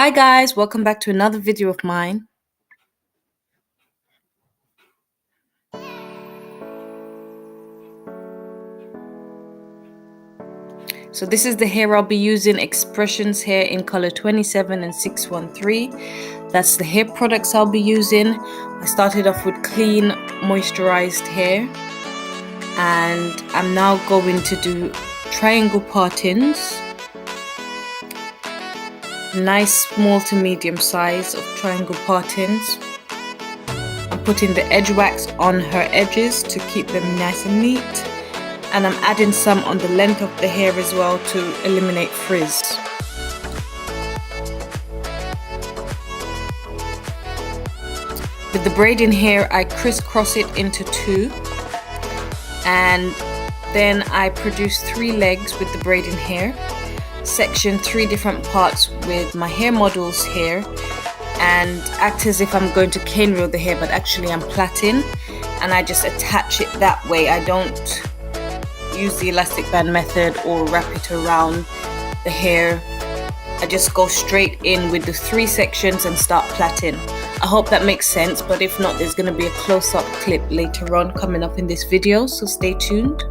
Hi guys, welcome back to another video of mine. So this is the hair I'll be using, Xpressions hair in color 27 and 613. That's the hair products I'll be using. I started off with clean moisturized hair and I'm now going to do triangle partings. Nice small to medium size of triangle partings. I'm putting the edge wax on her edges to keep them nice and neat, and I'm adding some on the length of the hair as well to eliminate frizz. With the braiding hair, I crisscross it into two, and then I produce 3 legs with the braiding hair, section 3 different parts with my hair model's hair, and act as if I'm going to cane reel the hair, but actually I'm plaiting, and I just attach it that way. I don't use the elastic band method or wrap it around the hair. I just go straight in with the 3 sections and start plaiting. I hope that makes sense, but if not, there's going to be a close-up clip later on coming up in this video, so stay tuned.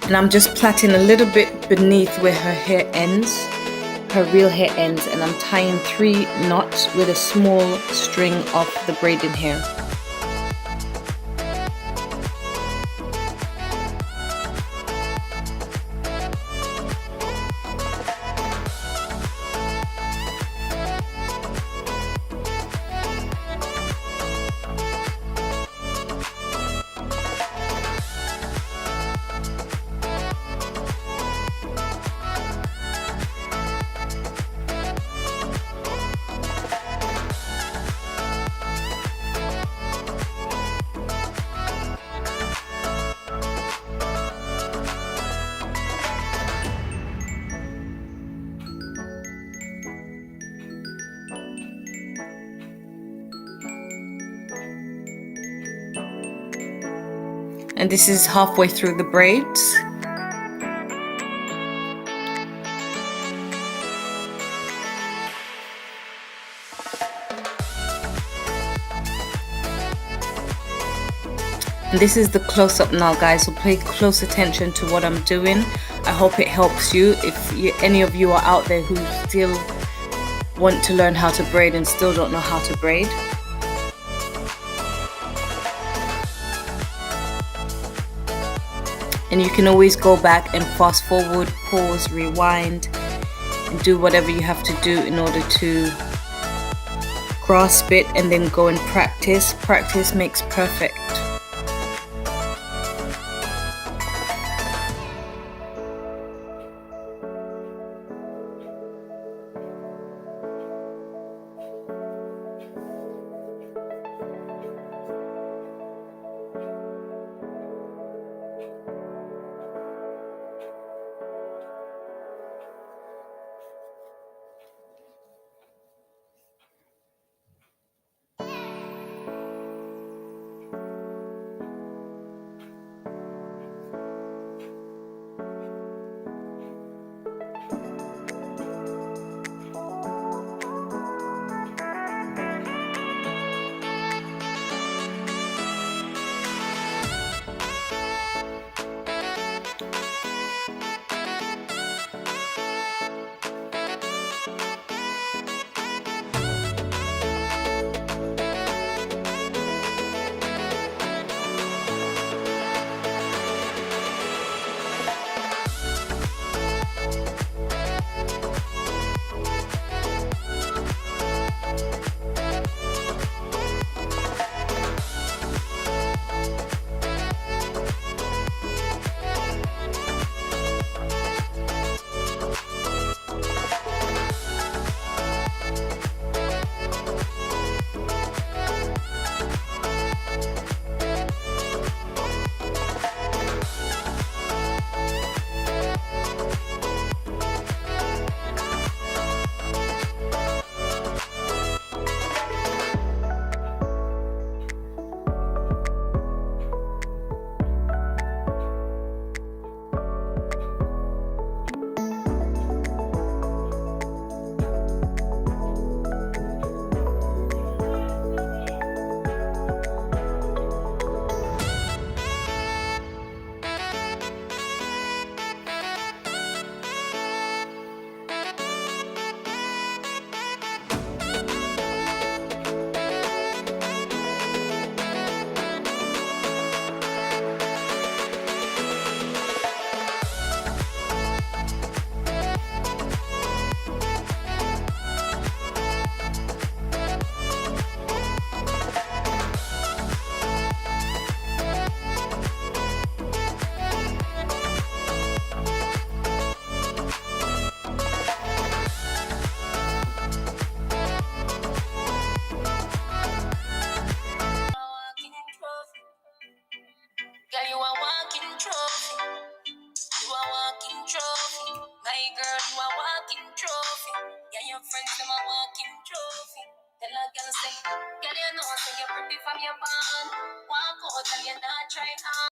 And I'm just plaiting a little bit beneath where her hair ends, her real hair ends, and I'm tying 3 knots with a small string of the braiding hair. And this is halfway through the braids. And this is the close-up now, guys, so pay close attention to what I'm doing. I hope it helps you. If any of you are out there who still want to learn how to braid and still don't know how to braid. And you can always go back and fast forward, pause, rewind, and do whatever you have to do in order to grasp it, and then go and practice. Practice makes perfect. Girl, you a walking trophy. You a walking trophy. My girl, you a walking trophy. Yeah, your friends them a walking trophy. Tell a girl say, girl, you know say you're pretty from your band. Walk out and you're not try on.